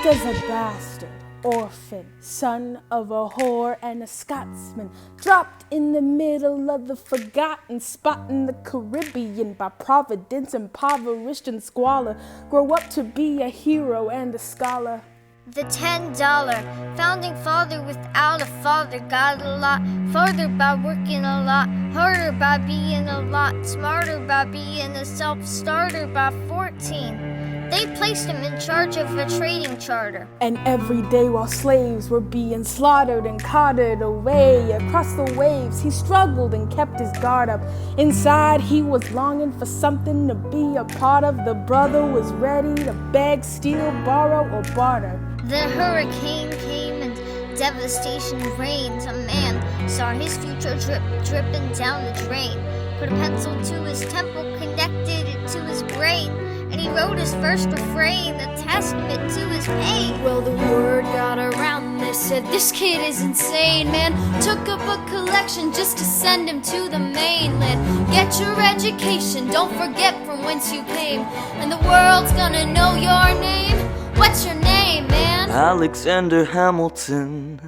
Just as a bastard, orphan, son of a whore and a Scotsman, dropped in the middle of the forgotten spot in the Caribbean by providence, impoverished and squalor, grow up to be a hero and a scholar. The $10 founding father without a father got a lot farther by working a lot harder, by being a lot smarter, by being a self-starter. By 14, they placed him in charge of a trading charter. And every day while slaves were being slaughtered and carted away across the waves, he struggled and kept his guard up. Inside he was longing for something to be a part of. The brother was ready to beg, steal, borrow, or barter. The hurricane came and devastation reigned. A man saw his future dripping down the drain. Put a pencil to his temple, connected it to his brain, and he wrote his first refrain, a testament to his pain. Well, the word got around, they said, this kid is insane, man. Took up a collection just to send him to the mainland. Get your education, don't forget from whence you came, and the world's gonna know your name. What's your name, man? Alexander Hamilton.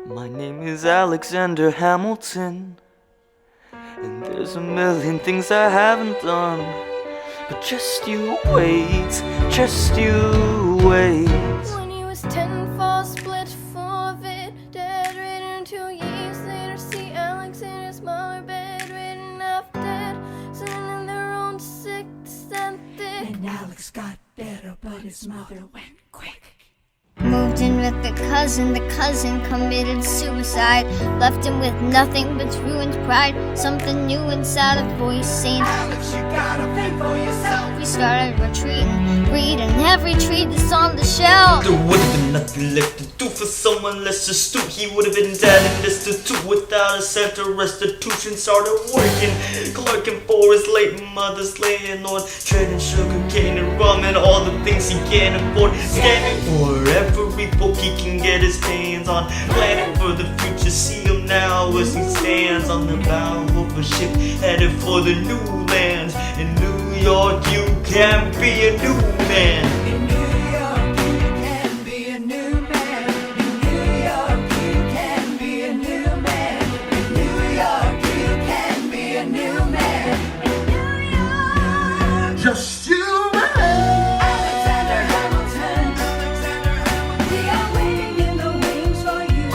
My name is Alexander Hamilton. And there's a million things I haven't done. But just you wait, just you wait. When he was 10, fall split, forfeit, dead, ridden 2 years later. See Alexander's mother bedridden, half dead, sitting in their own sick, extended. And Alex got better, but his mother went quick. Moved in with the cousin committed suicide. Left him with nothing but ruined pride. Something new inside, a voice saying, Alex, you gotta think for yourself. We started retreating, reading every treatise on the shelf. There would have been nothing left to do for someone less astute. He would have been dead and destitute without a cent of restitution. Started working, clerking for his late mother's laying on, trading sugar cane and rum and all the things he can't afford. Scanning for every book he can get his hands on, planning for the future. See him now as he stands on the bow of a ship headed for the new lands. In New York you can be a new man. In New York, you can be a new man. In New York, you can be a new man. In New York, you can be a new man. In New York, just you and Alexander Hamilton. We are waiting in the wings for you.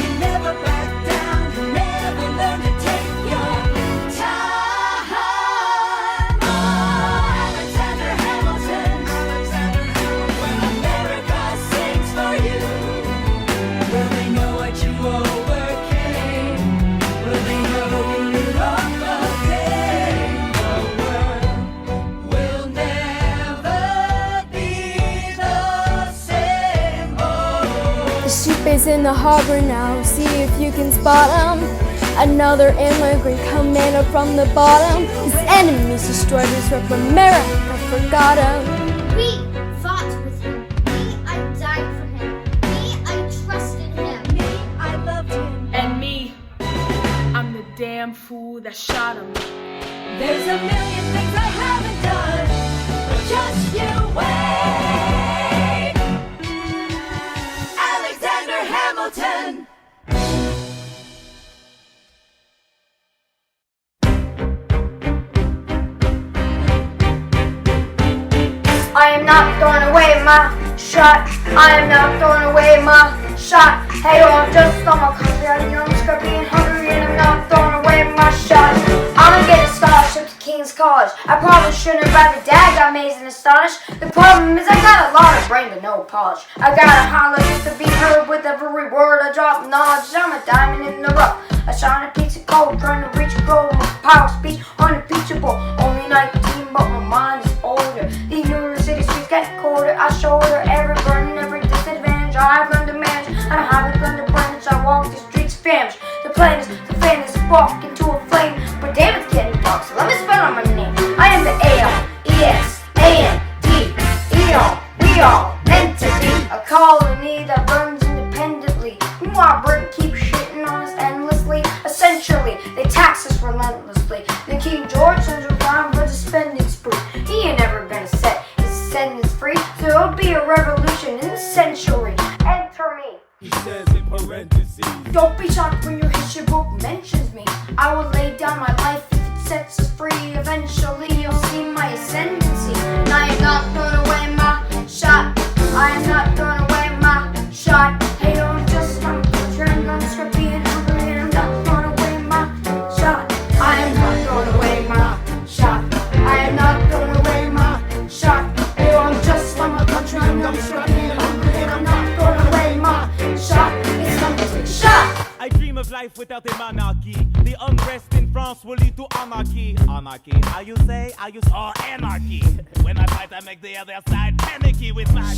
You never back down. You never learn to take your time. Alexander Hamilton. When America sings for you, will they know what you overcame? Will they know you're on the day? The world will never be the same. Oh. The ship is in the harbor now, see if you can spot him. Another immigrant commander from the bottom. His enemies destroyed his hope, America forgot him. We fought with him. Me, I died for him. Me, I trusted him. Me, I loved him. And me, I'm the damn fool that shot him. There's a million things I haven't done, but just you wait. Alexander Hamilton. I am not throwing away my shot. I am not throwing away my shot. Hey, I'm just on my country. I'm young, scrappy, and hungry, and I'm not throwing away my shot. I'm gonna get a scholarship to King's College. I probably shouldn't have, but dad got amazed and astonished. The problem is I got a lot of brain but no polish. I gotta holler just to be heard with every word I drop. Knowledge, I'm a diamond in the rough. I shine a piece of gold, trying to reach a goal. My power speech unimpeachable. Only 19, but my mind is older. The university streets get colder. I shoulder every burden, every disadvantage. I've learned to manage. I don't have a gun to brandish. I walk the streets famished. The plan is to fan this spark into a flame. But damn, it's getting dark, so let me spell out my name. I am the A-L-E-X-A-N-D-E-O. We all meant to be a colony that runs independently. Meanwhile, Britain keeps shitting on us endlessly. Essentially, they tax us relentlessly. Then King George sends a rhyme for the spending spree. He ain't never gonna set his sentence free, so it'll be parentheses. Don't be shocked when your history book mentions me. I will lay down my life if it sets us free. Eventually you'll see my ascendancy. And I am not throwing away my shot. I am not throwing away my shot. Hey, I'm just from country, I'm scrappy and hungry, and I'm not throwing away my shot. I am not throwing away my shot. I am not throwing away my shot. Hey, I'm just from a country, I'm scrappy and hungry, and I'm not throwing away my shot. It's time to take a shot. I dream of life without a monarchy. The unrest in France will lead to anarchy. Anarchy, how you say? I use anarchy. When I fight, I make the other side panicky with my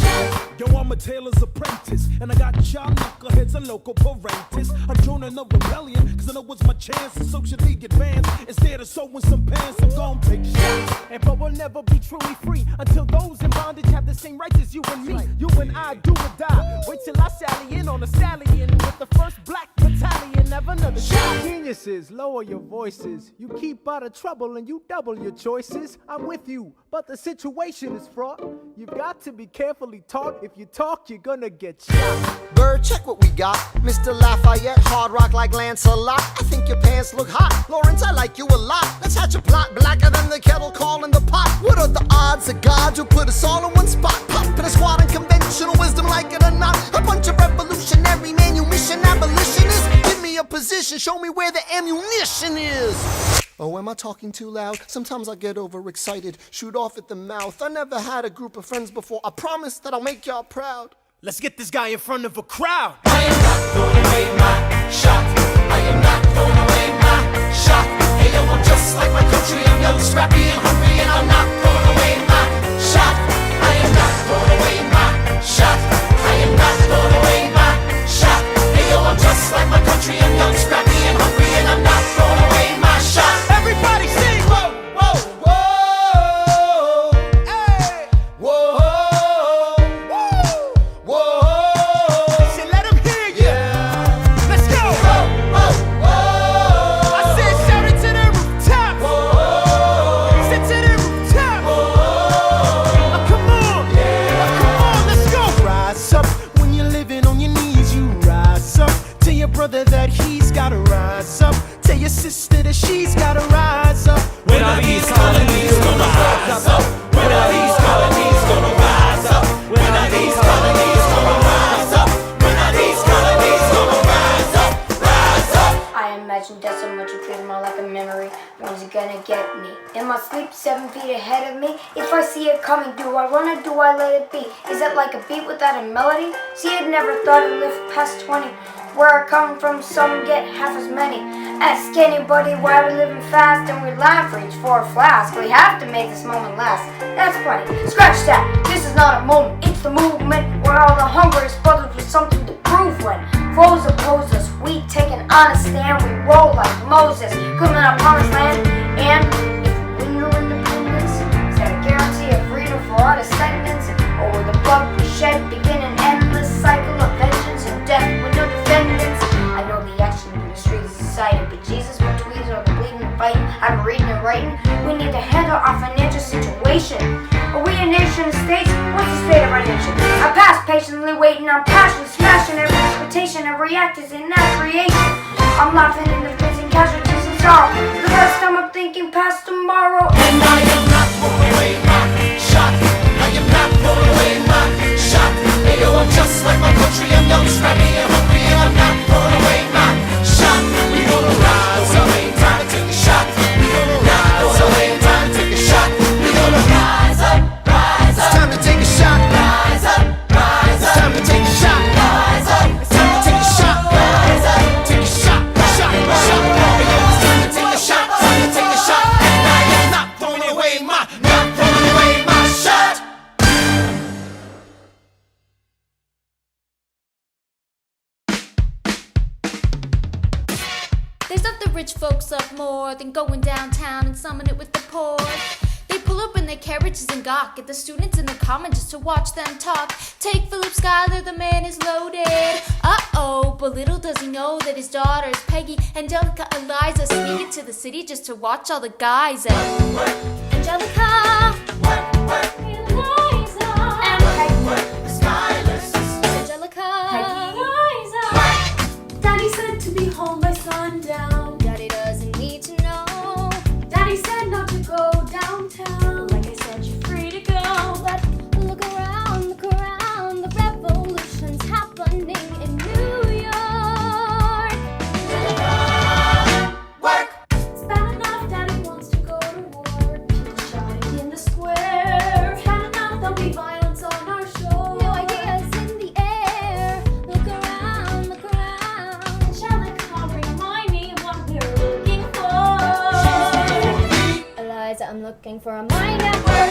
Yo, I'm a tailor's apprentice, and I got y'all knuckleheads and local parentis. I'm joining a rebellion, cause I know it's my chance to socially advance. Instead of sewing some pants, I'm gon' take shots. And but we'll never be truly free until those in bondage have the same rights as you and me. You and I do or die. Wait till I sally in on a stallion with the first black battalion. Never another shot. Geniuses, lower your voices. You keep out of trouble and you double your choices. I'm with you, but the situation is fraught. You've got to be carefully taught. If you talk, you're gonna get shot. Bird, check what we got. Mr. Lafayette, hard rock like Lancelot. I think your pants look hot. Lawrence, I like you a lot. Let's hatch a plot blacker than the kettle calling the pot. What are the odds of God will put us all in one spot? Pop in a squad and conventional wisdom, like it or not. A bunch of revolutionary manumission abolitionists. Give me a position, show me where the ammunition is. Oh, am I talking too loud? Sometimes I get overexcited, shoot off at the mouth. I never had a group of friends before. I promise that I'll make y'all proud. Let's get this guy in front of a crowd. I am not throwing away my shot. I am not throwing away my shot. Hey yo, I'm just like my country. I'm young, scrappy, and hungry, and I'm not throwing away my shot. I am not throwing away my shot. I am not throwing away my shot. Hey yo, I'm just like my country. I'm young, scrappy, and hungry, and I'm not throwing away my shot. Everybody sing. Whoa, whoa, whoa, hey, whoa, whoa, whoa. So let him hear you. Let's go. I said shout it to the rooftop. Sit to the rooftop. Oh, come on. Come on, let's go. Rise up when you're living on your knees. You rise up. Tell your brother that he's gotta rise up. Tell your sister that she's gotta rise up. When are these colonies gonna rise up? When are these colonies gonna rise up? When are these colonies gonna rise up? When are these colonies gonna rise up? Rise up! I imagine death so much it feels more like a memory. When's it gonna get me? In my sleep, 7 feet ahead of me. If I see it coming, do I run or do I let it be? Is it like a beat without a melody? See, I'd never thought I'd live past 20. Where I come from, some get half as many. Ask anybody why we're living fast, and we laugh, reach for a flask. We have to make this moment last. That's funny. Scratch that. This is not a moment, it's the movement where all the hungriest brothers with something to prove. When foes oppose us, we take an honest stand. We roll like Moses, coming our promised land. And if we win your independence, is that a guarantee of freedom for our descendants? Or will the blood we shed begin an endless cycle of vengeance and death with no defendants? I know the action in the streets is decided, but Jesus, what tweets are the bleeding and fighting? I'm reading and writing. We need to handle our financial situation. Are we a nation of states? What's the state of our nation? I pass patiently waiting, I'm passionately smashing every expectation. Every act is in that creation. I'm laughing in the facing casualties and sorrow. The first time I'm thinking past tomorrow. And I am not throwing away my shot. I am not throwing away my shot. Hey yo, I'm just like my country. I'm young, scrappy, and hungry, and I'm not throwing away my shot. We gonna rise up, time to take a shot. We gonna rise up, time to take a shot. We gonna rise up, rise up. It's time to take a shot. Rise up, rise up. It's time to take a shot. Rise up. It's time to take a shot. Rise up. Take a shot, shot, shot. Hey yo, it's time to take a shot. Time to take a shot. And I am not throwing away my shot. They stuff the rich folks up more than going downtown and summon it with the poor. They pull up in their carriages and gawk at the students in the common just to watch them talk. Take Philip Schuyler, the man is loaded. Uh-oh, but little does he know that his daughters, Peggy, Angelica, Eliza, sneak into the city just to watch all the guys. And Angelica, Eliza, and Peggy, the Schuyler sisters. Angelica, Peggy, Eliza, I'm looking for a mind at work.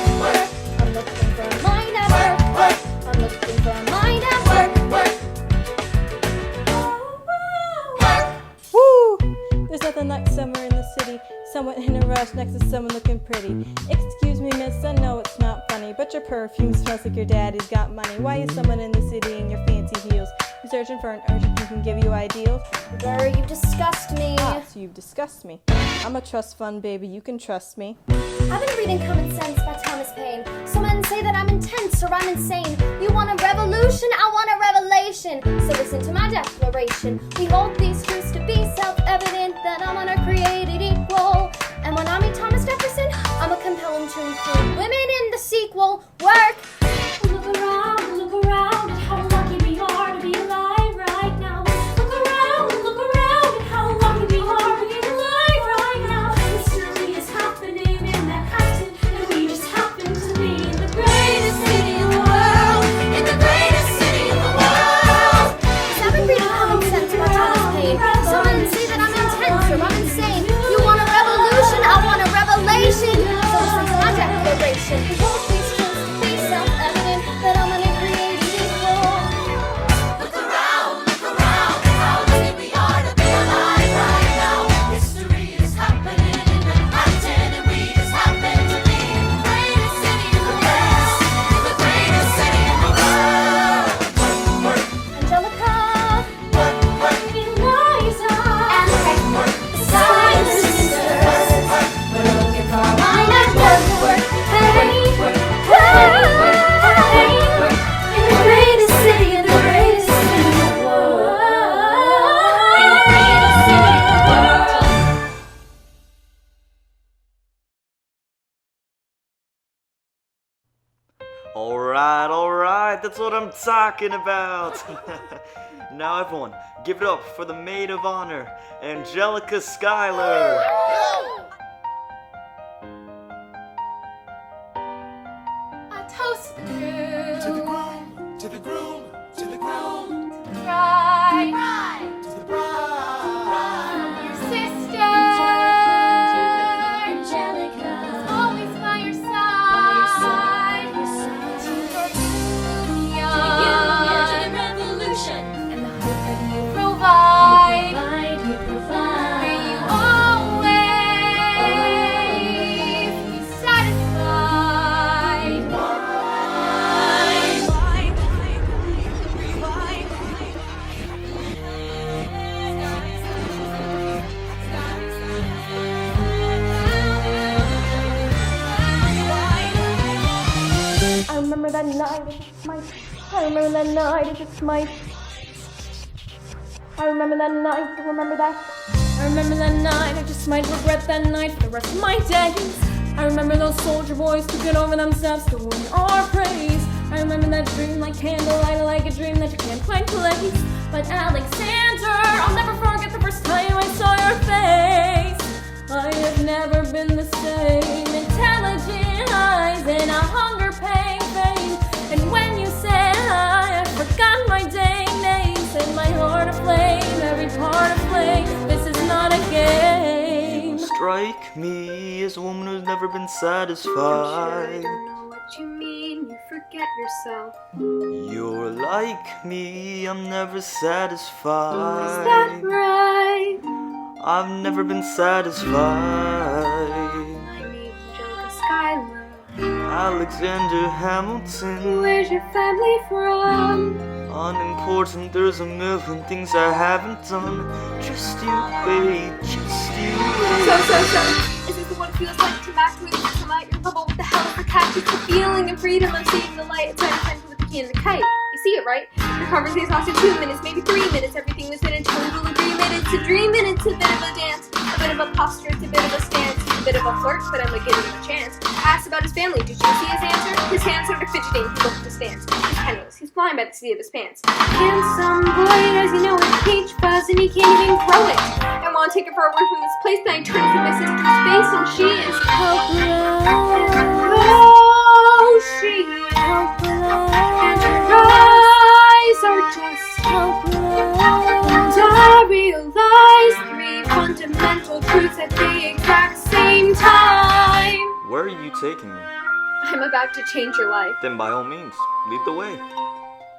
I'm looking for a mind at work. I'm looking for a mind at work. Woo! There's nothing like summer in the city. Someone in a rush next to someone looking pretty. Excuse me, miss, I know it's not funny, but your perfume smells like your daddy's got money. Why is someone in the city in your fancy heels? You searching for an urchin who can give you ideals? Brr, you disgust me. Ah, so you've discussed me. I'm a trust fund baby, you can trust me. I've been reading Common Sense by Thomas Paine. Some men say that I'm intense or I'm insane. You want a revolution? I want a revelation. So listen to my declaration. We hold these truths to be self-evident, that I'm uncreated equal. And when I meet Thomas Jefferson, I'ma compel him to include women in the sequel. Work! Look around at how lucky we are to be alive right now. Look around at how lucky we are to be alive right now. History is happening in Manhattan, and we just happen to be in the greatest city in the world. In the greatest city in the world. I've been reading Common Sense by Thomas Paine. Some men say that I'm intense or I'm insane. You want a revolution? I want a revelation. So listen to my declaration. We hold these truths to be self-evident, that I'm uncreated equal. Look around at how lucky we are to be alive right now. History is happening in Manhattan, and we just happen to be in the greatest city in the world. In the greatest city in the world. Angelica, Eliza, and the Silent Sisters. We're looking for a mind at work. Hey, in the greatest city, in the greatest city in the world. In the greatest city in the world. Alright, that's what I'm talking about. Now everyone, give it up for the maid of honor, Angelica Schuyler. I toast the groom. To the groom, to the groom, to the groom, Bride. to the bride. Your sister. Angelica, Always by your side. union, revolution, And the hope that you provide. you provide. May you always be satisfied. I remember that night, it just might. I remember that night, it just might. I remember that night, I remember that. I remember that night, I just might regret that night for the rest of my days. I remember those soldier boys who get over themselves to win our praise. I remember that dream like candlelight, like a dream that you can't quite place. But Alexander, I'll never forget the first time I saw your face. I have never been the same. Intelligent eyes and a hunger pain fame. And when you said I forgot my dang name, set my heart aflame, every part aflame. This is not a game. Strike me as a woman who's never been I'm sure I satisfied. don't know what you mean, you forget yourself. You're like me, I'm never Is that satisfied. right? I've never been satisfied. I'm Angelica Schuyler. Alexander Hamilton. Where's your family from? Unimportant, there's a million things I haven't done. Just you wait, just you wait. So. Is this the one feels like to match with come out your bubble? What the hell is the catch? It's the feeling of freedom of seeing the light. It's time for the key and the kite. You see it, right? The conversation lasted 2 minutes, maybe 3 minutes. Everything was in total agreement. It's a dream and it's a bit of a dance. A bit of a posture, it's a bit of a stance. It's a bit of a flirt, but I'm gonna give him a chance. Asked about his family. Did you see his answer? His hands started fidgeting. He looked at the stance. He's penniless. He's blind by the seat of his pants. Handsome boy, does he know it's peach fuzz and he can't even grow it. I want to take her far away from this place, then I turn to my sister's face and she is helpless. Oh, she is helpless. And her eyes are just helpless. And I realize 3 fundamental truths at the exact same time. Word taking me? I'm about to change your life. Then by all means, lead the way.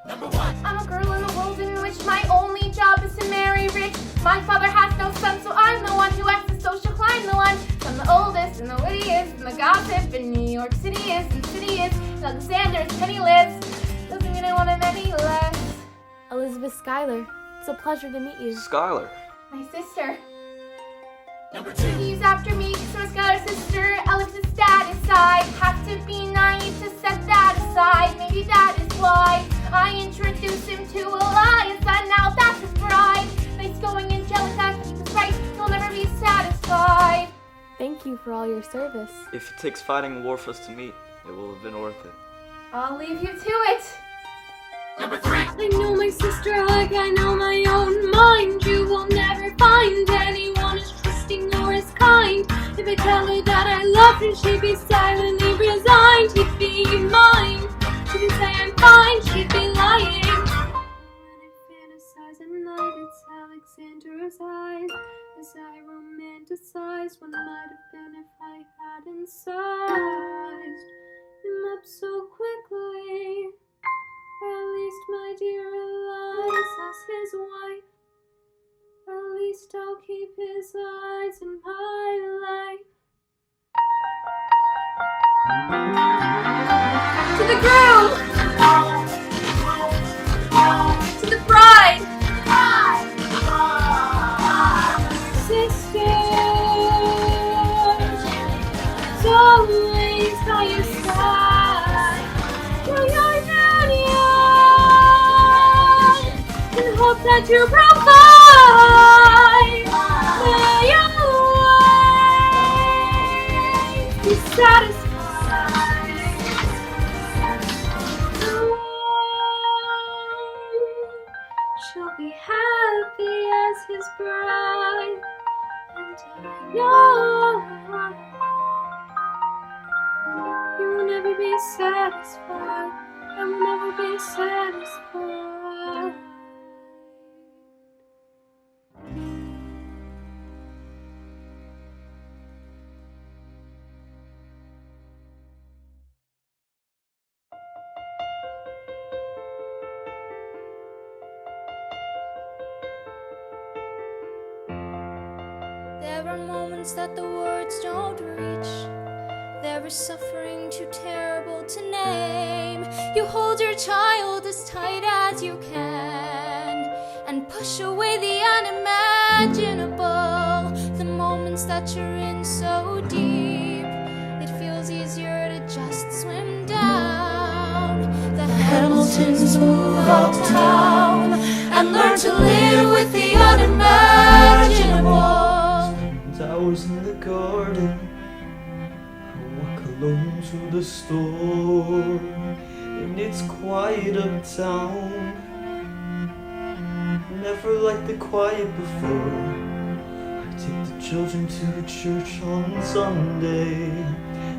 I'm a girl in a world in which my only job is to marry rich. My father has no son, so I'm the one who has to social climb the one. I'm the oldest and the wittiest and the gossip in New York City is and Alexander is penniless. Doesn't mean I want him any less. Elizabeth Schuyler, it's a pleasure to meet you. Skylar. My sister. He's after me, so my Schuyler sister. Alex's dad is side. Have to be naive to set that aside. Maybe that is why I introduced him to Elias, and now that's his bride. Nice going angelic, I keep us right. You'll never be satisfied. Thank you for all your service. If it takes fighting a war for us to meet, it will have been worth it. I'll leave you to it. I know my sister like I know my own mind. You will never find anyone as trusting or as kind. If I tell her that I love her, she'd be silently resigned. He'd be mine. She would say I'm fine, she'd be lying. When I fantasize at night, it's Alexander's eyes. As I romanticize what might have been if I hadn't sized him up so quickly. At least my dear Elias as his wife. At least I'll keep his eyes in my life. To the groom! To the bride! Sisters, always by your side. Till your union, and hope that you provide. May your life be satisfied. She'll be happy as his bride, and I know you will never be satisfied. I will never be satisfied. There are moments that the words don't reach. There is suffering too terrible to name. You hold your child as tight as you can and push away the unimaginable. The moments that you're in so deep, it feels easier to just swim down. The Hamiltons move uptown and learn to live with the unimaginable. Hours in the garden, I walk alone to the store, and it's quiet uptown. Never like the quiet before. I take the children to the church on Sunday,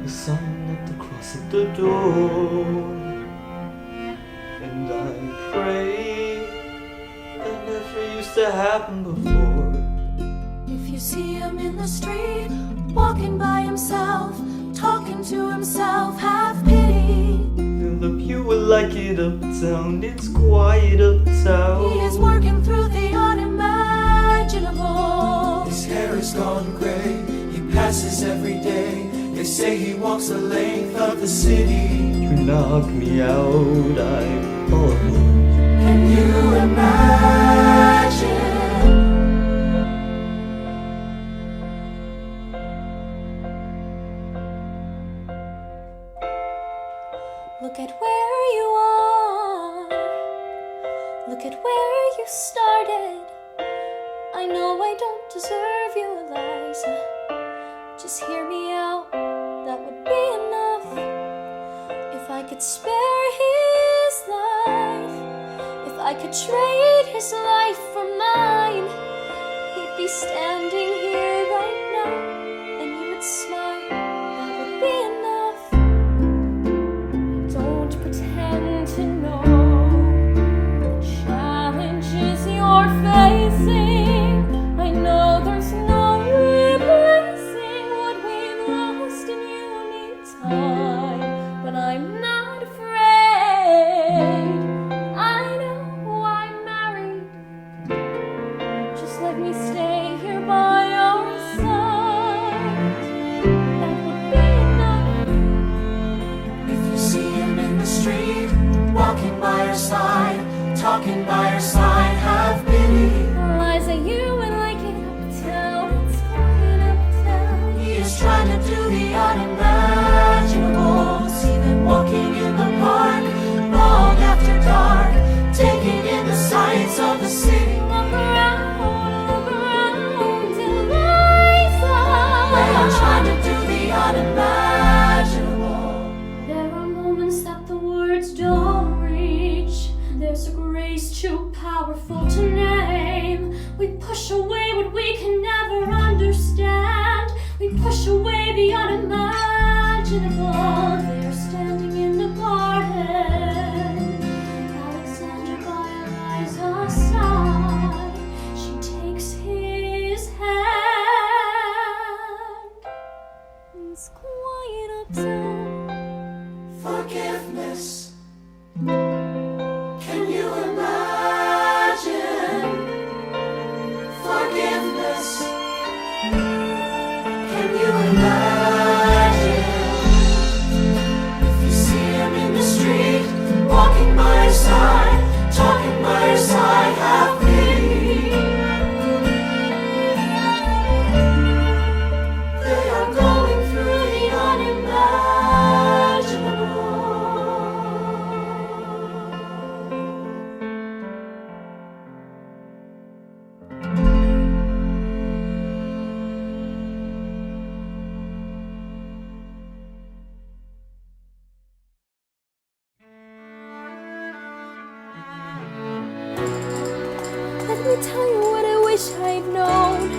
the sign at the cross at the door, and I pray that never used to happen before. If you see him in the street, walking by himself, talking to himself, have pity. Fill up, you will like it uptown, it's quiet uptown. He is working through the unimaginable. His hair is gone gray, he passes every day. They say he walks the length of the city. You knock me out, I fall apart. Can you imagine? Look at where you are. Look at where you started. I know I don't deserve you, Eliza. Just hear me out, that would be enough. If I could spare his life, if I could trade his life for mine, he'd be standing here right now, and you would smile, that would be enough. Don't pretend to know the challenges you're facing. I know there's no replacing what we've lost, and you need time. let me stay here by your side. That would be enough. If you see him in the street, walking by your side, talking by your side, have pity. Liza, you would like it uptown. It's quiet uptown. He is trying to do the unimaginable. See them walking in the park, long after dark, taking in the sights of the city. Look around, Eliza. They are trying to do the unimaginable. There are moments that the words don't reach. There's a grace too powerful to name. We push away what we can never understand. We push away the unimaginable. They're standing in the garden. Alexander by Eliza's side. She takes his hand. It's quiet uptown. Forgiveness. Can you imagine? Forgiveness. Can you imagine? If you see him in the street, walking by your side, talking by your side, have pity. They are going through the unimaginable. Let me tell you what I wish I'd known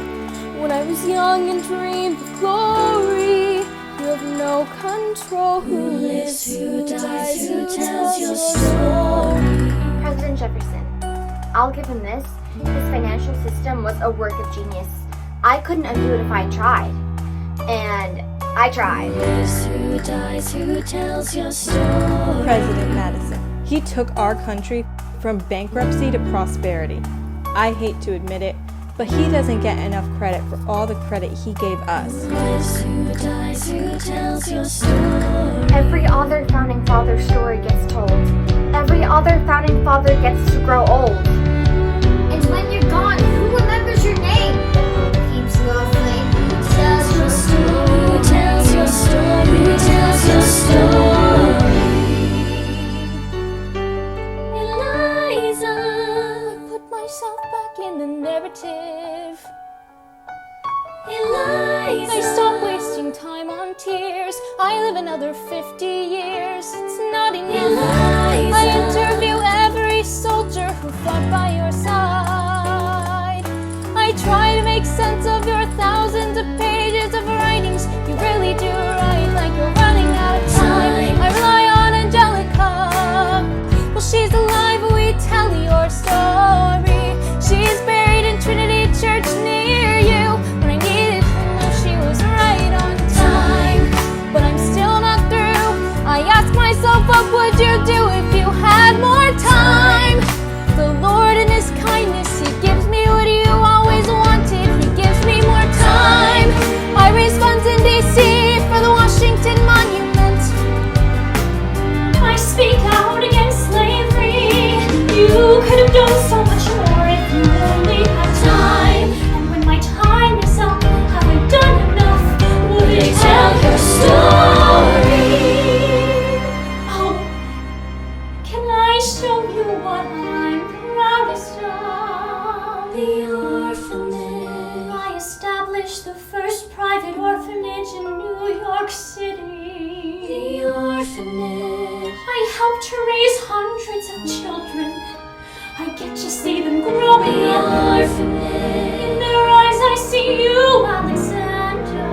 when I was young and dreamed of glory. You have no control. Who lives, who dies, who tells your story? President Jefferson. I'll give him this. His financial system was a work of genius. I couldn't undo it if I tried. And I tried. Who dies, who tells your story? President Madison. He took our country from bankruptcy to prosperity. I hate to admit it, but he doesn't get enough credit for all the credit he gave us. Who dies, who tells your story? Every other founding father story gets told. Every other founding father gets to grow old. And when you're gone, who remembers your name? Who keeps your flame? Who tells your story? Who tells your story? Who tells your story? Eliza, put myself back in the narrative. Eliza, I stop wasting time on tears. I live another 50 years. It's not enough. I interview every soldier who fought by your side. I try to make sense of your thousands of pages of writings. You really do write like you're running out of time. I rely on Angelica. Well, she's alive, we tell your story. She's buried in Trinity Church near you. When I needed to know she was right on time. But I'm still not through. I ask myself, what would you do if you had more time? The Lord in His kindness, He gives me what you always wanted. He gives me more time. I raise funds in D.C. for the Washington Monument. I speak out against slavery. You could have done so much more if you only had time. And when my time is up, have I done enough? Will they tell your story? Oh, can I show you what I'm proudest of? The orphanage. I established the first private orphanage in New York City. The orphanage. I helped to raise hundreds of children. I get to see them growing up. Orphanage. In their eyes I see you, Alexander.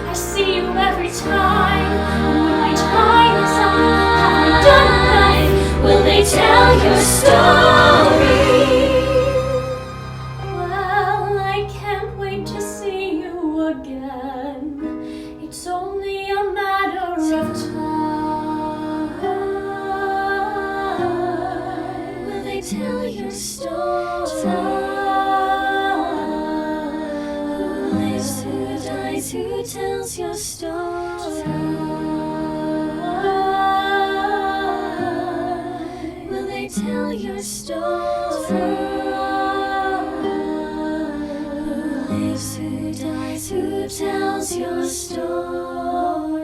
I see you every time. And when my time is up, have I done enough? Will they tell your story? Well, I can't wait to see you again. It's only a matter of time. Will they tell your story? dies? Who tells your story? Will they tell your story? Who lives? Who dies? Who tells your story?